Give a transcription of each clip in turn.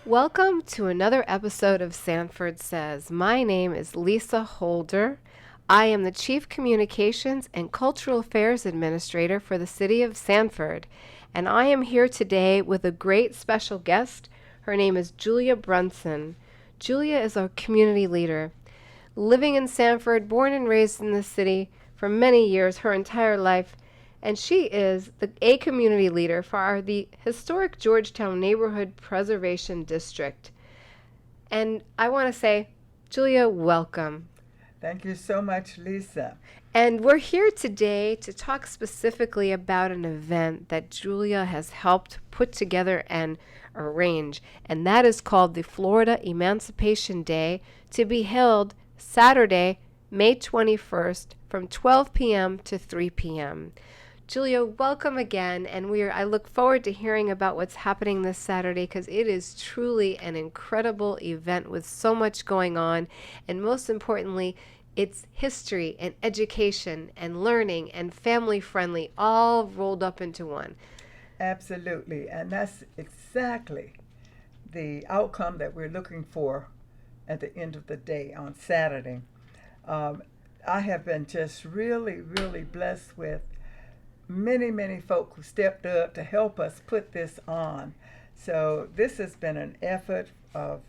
Welcome to another episode of Sanford Says. My name is Lisa Holder. I am the Chief Communications and Cultural Affairs Administrator for the City of Sanford, and I am here today with a great special guest. Her name is Julia Brunson. Julia is our community leader. Living in Sanford, born and raised in the city for many years, her entire life, and she is a community leader for the historic Georgetown Neighborhood Preservation District. And I want to say, Julia, welcome. Thank you so much, Lisa. And we're here today to talk specifically about an event that Julia has helped put together and arrange, and that is called the Florida Emancipation Day, to be held Saturday, May 21st from 12 p.m. to 3 p.m. Julia, welcome again, and I look forward to hearing about what's happening this Saturday, because it is truly an incredible event with so much going on, and most importantly, it's history and education and learning and family friendly, all rolled up into one. Absolutely, and that's exactly the outcome that we're looking for at the end of the day on Saturday. I have been just really, really blessed with many folk who stepped up to help us put this on. So this has been an effort of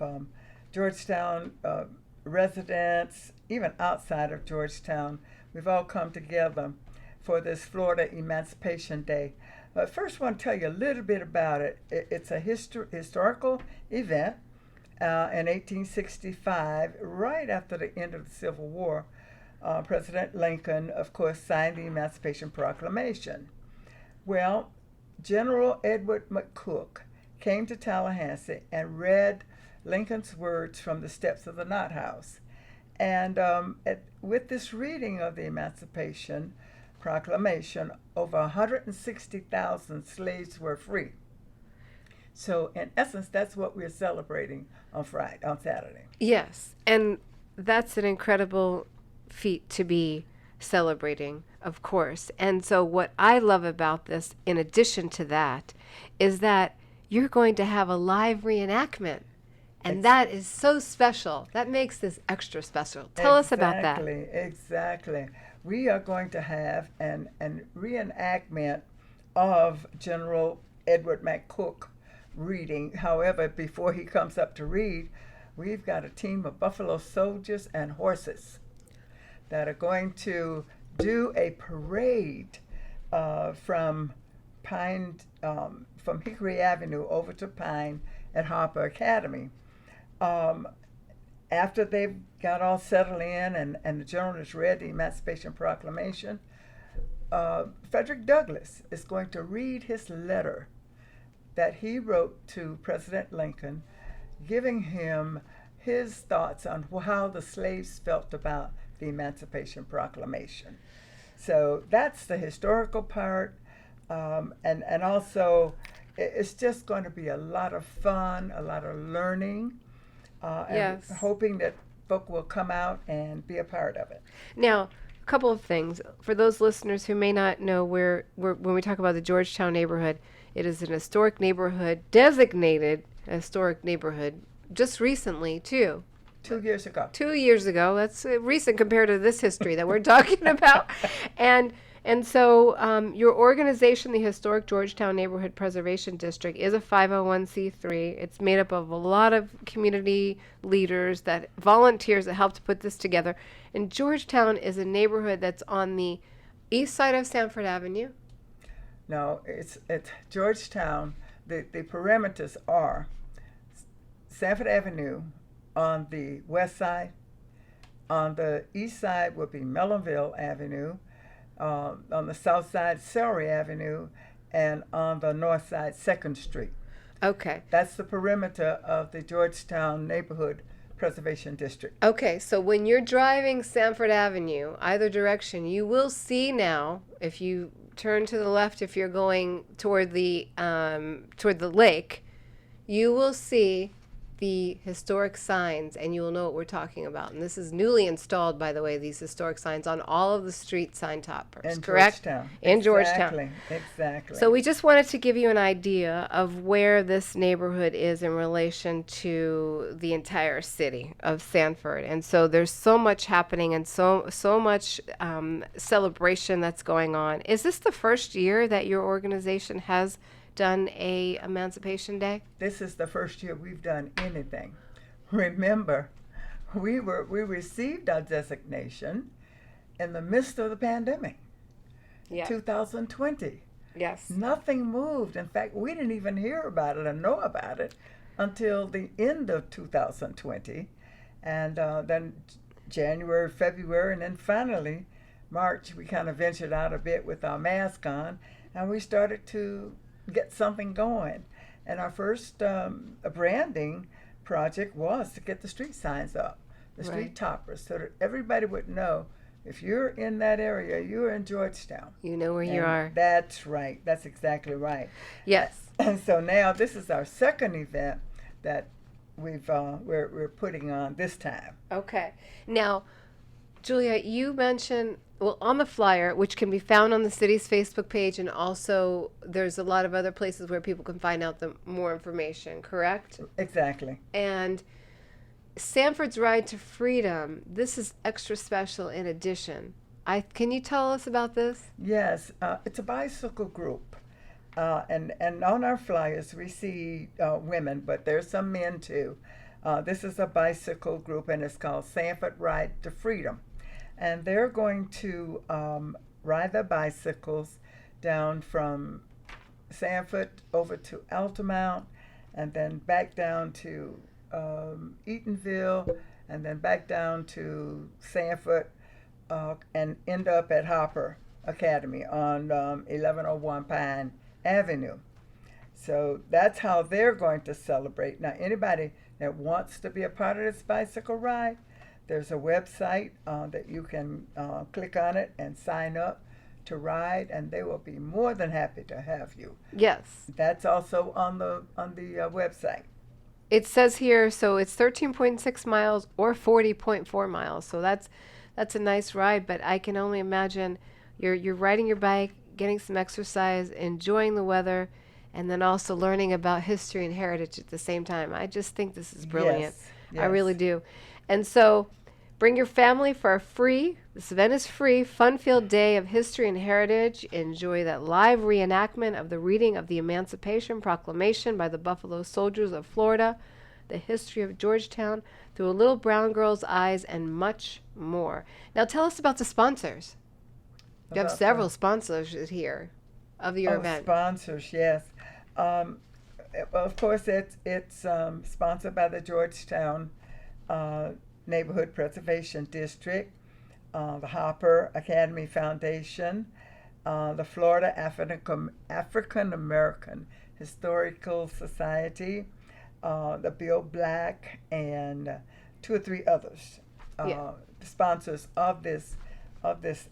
Georgetown residents, even outside of Georgetown. We've all come together for this Florida Emancipation Day. But first I want to tell you a little bit about it. It's a historical event in 1865, right after the end of the Civil War. President Lincoln, of course, signed the Emancipation Proclamation. Well, General Edward McCook came to Tallahassee and read Lincoln's words from the steps of the Knott House. And with this reading of the Emancipation Proclamation, over 160,000 slaves were free. So, in essence, that's what we're celebrating on Saturday. Yes, and that's an incredible feat to be celebrating, of course. And so what I love about this, in addition to that, is that you're going to have a live reenactment. And that is so special. That makes this extra special. Tell us about that. Exactly. We are going to have an reenactment of General Edward McCook reading. However, before he comes up to read, we've got a team of Buffalo soldiers and horses that are going to do a parade from Hickory Avenue over to Pine at Harper Academy. After they've got all settled in and the general has read the Emancipation Proclamation, Frederick Douglass is going to read his letter that he wrote to President Lincoln, giving him his thoughts on how the slaves felt about the Emancipation Proclamation. So that's the historical part, and also it's just going to be a lot of fun, a lot of learning, and hoping that folk will come out and be a part of it. Now, a couple of things. For those listeners who may not know, when we talk about the Georgetown neighborhood, it is an historic neighborhood, designated a historic neighborhood, just recently, too. 2 years ago. 2 years ago. That's recent compared to this history that we're talking about. And so your organization, the Historic Georgetown Neighborhood Preservation District, is a 501c3. It's made up of a lot of community leaders, volunteers that helped put this together. And Georgetown is a neighborhood that's on the east side of Sanford Avenue. No, it's Georgetown. The perimeters are Sanford Avenue on the west side. On the east side would be Mellonville Avenue. On the south side, Celery Avenue. And on the north side, 2nd Street. Okay. That's the perimeter of the Georgetown Neighborhood Preservation District. Okay, so when you're driving Sanford Avenue, either direction, you will see now, if you turn to the left, if you're going toward the lake, you will see the historic signs, and you will know what we're talking about. And this is newly installed, by the way, these historic signs on all of the street sign toppers, In correct? Georgetown. In Georgetown. Exactly. Exactly. So we just wanted to give you an idea of where this neighborhood is in relation to the entire city of Sanford. And so there's so much happening and so much celebration that's going on. Is this the first year that your organization has done a Emancipation Day? This is the first year we've done anything. Remember, we received our designation in the midst of the pandemic. Yeah. 2020. Yes. Nothing moved. In fact, we didn't even hear about it or know about it until the end of 2020. And then January, February, and then finally March, we kind of ventured out a bit with our mask on, and we started to get something going. And our first branding project was to get the street signs up, the street Right. toppers, so that everybody would know if you're in that area, you're in Georgetown. You know where you And are. That's right. That's exactly right. Yes. And so now this is our second event that we're putting on this time. Okay. Now, Julia, you mentioned, well, on the flyer, which can be found on the city's Facebook page, and also there's a lot of other places where people can find out the more information, correct? Exactly. And Sanford's Ride to Freedom, this is extra special in addition. Can you tell us about this? Yes, it's a bicycle group. And on our flyers we see women, but there's some men too. This is a bicycle group, and it's called Sanford Ride to Freedom. And they're going to ride their bicycles down from Sanford over to Altamount, and then back down to Eatonville, and then back down to Sanford, and end up at Hopper Academy on 1101 Pine Avenue. So that's how they're going to celebrate. Now, anybody that wants to be a part of this bicycle ride, there's a website that you can click on it and sign up to ride, and they will be more than happy to have you. Yes. That's also on the website. It says here, so it's 13.6 miles or 40.4 miles. So that's a nice ride, but I can only imagine you're riding your bike, getting some exercise, enjoying the weather, and then also learning about history and heritage at the same time. I just think this is brilliant. Yes, I really yes. do. And so bring your family for a this event is free, fun-filled day of history and heritage. Enjoy that live reenactment of the reading of the Emancipation Proclamation by the Buffalo Soldiers of Florida, the history of Georgetown through a little brown girl's eyes, and much more. Now tell us about the sponsors. You have About several sponsors here of your event. Sponsors, yes. Well, of course, it's sponsored by the Georgetown Neighborhood Preservation District, the Hopper Academy Foundation, the Florida African American Historical Society, the Bill Black, and two or three others, sponsors of this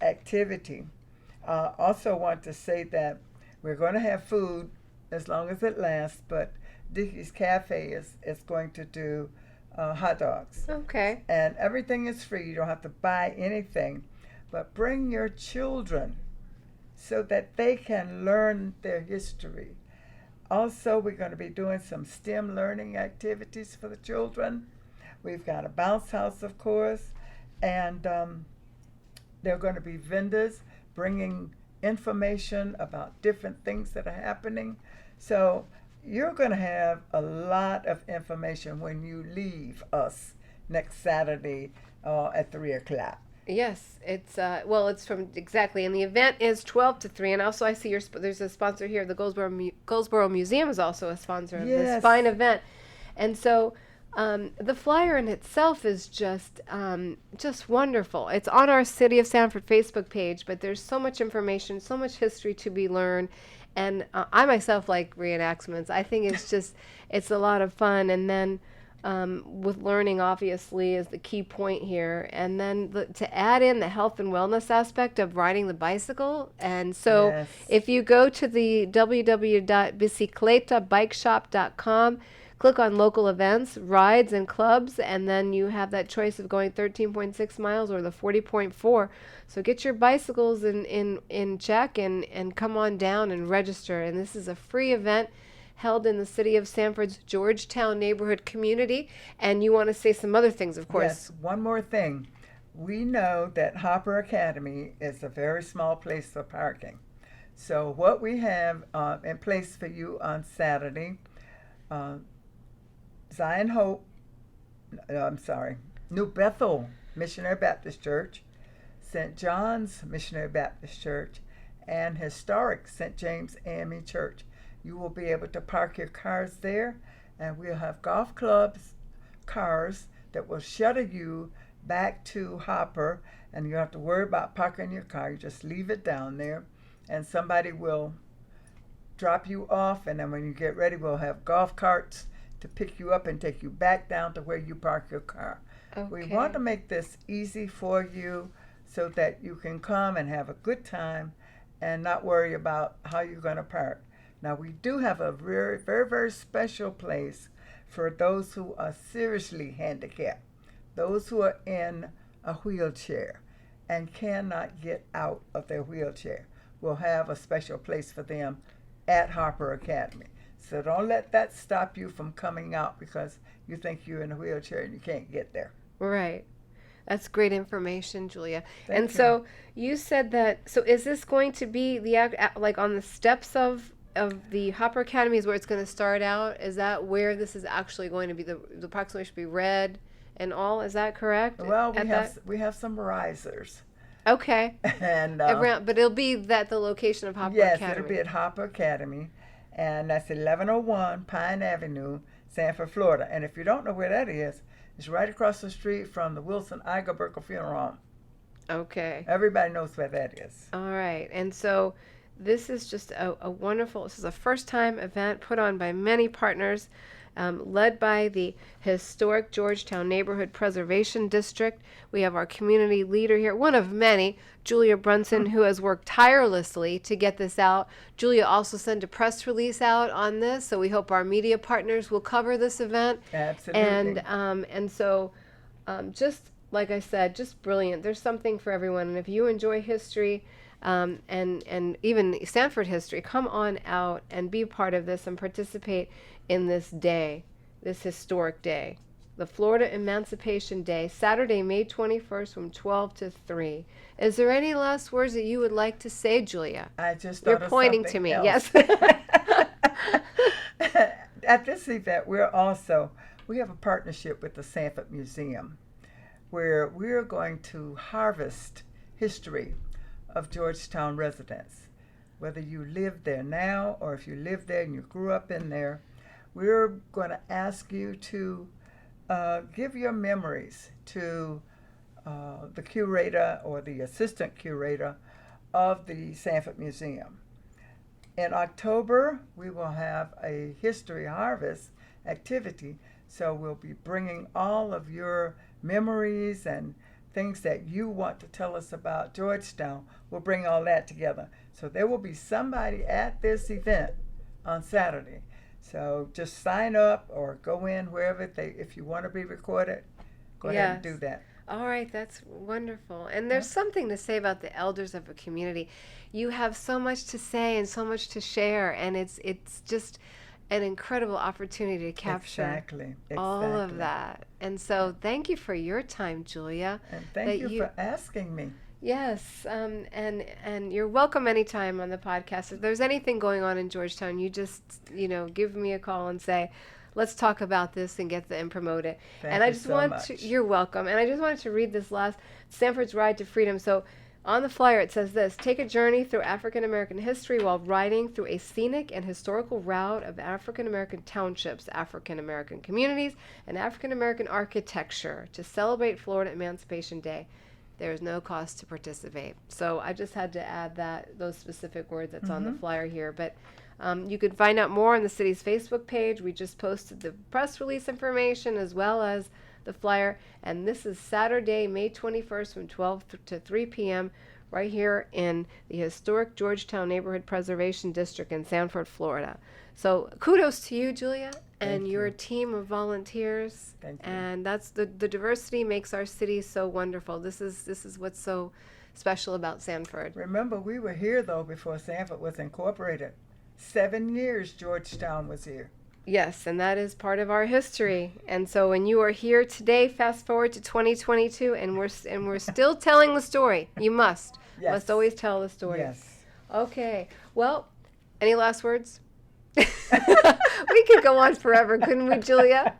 activity. Also want to say that we're going to have food as long as it lasts, but Dickie's Cafe is going to do hot dogs. Okay. And everything is free. You don't have to buy anything, but bring your children so that they can learn their history. Also, we're going to be doing some STEM learning activities for the children. We've got a bounce house, of course, and there are going to be vendors bringing information about different things that are happening. So you're going to have a lot of information when you leave us next Saturday at 3 o'clock. Yes, it's from exactly, and the event is 12 to 3. And also, I see there's a sponsor here. The Goldsboro Museum is also a sponsor of this fine event, and so the flyer in itself is just wonderful. It's on our City of Sanford Facebook page, but there's so much information, so much history to be learned. And I myself like reenactments. I think it's a lot of fun. And then with learning, obviously, is the key point here. And then to add in the health and wellness aspect of riding the bicycle. And so if you go to the www.bicicletabikeshop.com, click on local events, rides, and clubs, and then you have that choice of going 13.6 miles or the 40.4. So get your bicycles in check and come on down and register. And this is a free event held in the city of Sanford's Georgetown neighborhood community. And you want to say some other things, of course. Yes, one more thing. We know that Hopper Academy is a very small place for parking. So what we have in place for you on Saturday, Zion Hope, New Bethel Missionary Baptist Church, St. John's Missionary Baptist Church, and historic St. James AME Church. You will be able to park your cars there, and we'll have golf clubs, cars that will shuttle you back to Hopper, and you don't have to worry about parking your car. You just leave it down there, and somebody will drop you off, and then when you get ready, we'll have golf carts to pick you up and take you back down to where you park your car. Okay. We want to make this easy for you so that you can come and have a good time and not worry about how you're going to park. Now, we do have a very, very, very special place for those who are seriously handicapped, those who are in a wheelchair and cannot get out of their wheelchair. We'll have a special place for them at Harper Academy. So don't let that stop you from coming out because you think you're in a wheelchair and you can't get there. Right. That's great information, Julia. Thank And you. so you said that, so is this going to be like on the steps of the Hopper Academy is where it's going to start out? Is that where this is actually going to be, the proclamation should be read and all? Is that correct? Well, we have some risers. Okay. And But it'll be at the location of Hopper yes, Academy. it'll be at Hopper Academy, and that's 1101 Pine Avenue, Sanford, Florida. And if you don't know where that is, it's right across the street from the Wilson Igerberger Funeral Home. Okay. Everybody knows where that is. All right. And so this is just a wonderful, this is a first-time event put on by many partners, led by the historic Georgetown Neighborhood Preservation District. We have our community leader here, one of many, Julia Brunson, who has worked tirelessly to get this out. Julia also sent a press release out on this, so we hope our media partners will cover this event. Absolutely. And so just like I said, just brilliant. There's something for everyone. And if you enjoy history, and even Sanford history, come on out and be part of this and participate in this day, this historic day, the Florida Emancipation Day, Saturday, May 21st from 12 to 3. Is there any last words that you would like to say, Julia? I just You're thought of pointing to something me. else. Yes. At this event, we have a partnership with the Sanford Museum where we're going to harvest history of Georgetown residents. Whether you live there now or if you live there and you grew up in there, we're going to ask you to give your memories to the curator or the assistant curator of the Sanford Museum. In October, we will have a history harvest activity, so we'll be bringing all of your memories and things that you want to tell us about Georgetown. We'll bring all that together. So there will be somebody at this event on Saturday. So just sign up or go in wherever if you want to be recorded, go ahead and do that. All right, that's wonderful. And there's something to say about the elders of a community. You have so much to say and so much to share, and it's just an incredible opportunity to capture Exactly. all of that. And so thank you for your time, Julia. And thank you for asking me. Yes, and you're welcome anytime on the podcast. If there's anything going on in Georgetown, you just, give me a call and say, let's talk about this and promote it. Thank you so much. You're welcome. And I just wanted to read this last, Sanford's Ride to Freedom. So on the flyer it says this: take a journey through African American history while riding through a scenic and historical route of African American townships, African American communities, and African American architecture to celebrate Florida Emancipation Day. There is no cost to participate. So I just had to add those specific words that's on the flyer here. But you can find out more on the city's Facebook page. We just posted the press release information as well as the flyer. And this is Saturday, May 21st from 12 to 3 p.m. right here in the historic Georgetown Neighborhood Preservation District in Sanford, Florida. So kudos to you, Julia. and Thank your you. team of volunteers. Thank you. And that's the diversity makes our city so wonderful. This is what's so special about Sanford. Remember, we were here though before Sanford was incorporated. 7 years Georgetown was here. Yes, and that is part of our history. And so when you are here today, fast forward to 2022, and we're still telling the story. You must Yes. always tell the story. Yes. Okay. Well, any last words? We could go on forever, couldn't we, Julia?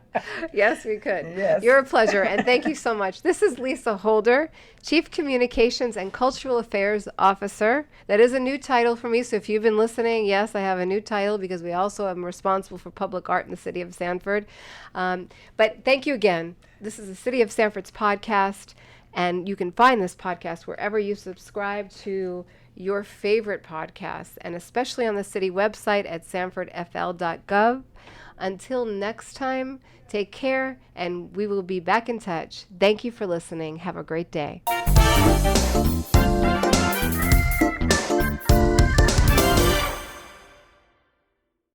Yes, we could. Yes. You're a pleasure, and thank you so much. This is Lisa Holder, Chief Communications and Cultural Affairs Officer. That is a new title for me, so if you've been listening, yes, I have a new title because we also am responsible for public art in the city of Sanford. But thank you again. This is the City of Sanford's podcast, and you can find this podcast wherever you subscribe to your favorite podcasts, and especially on the city website at sanfordfl.gov. Until next time, take care, and we will be back in touch. Thank you for listening. Have a great day.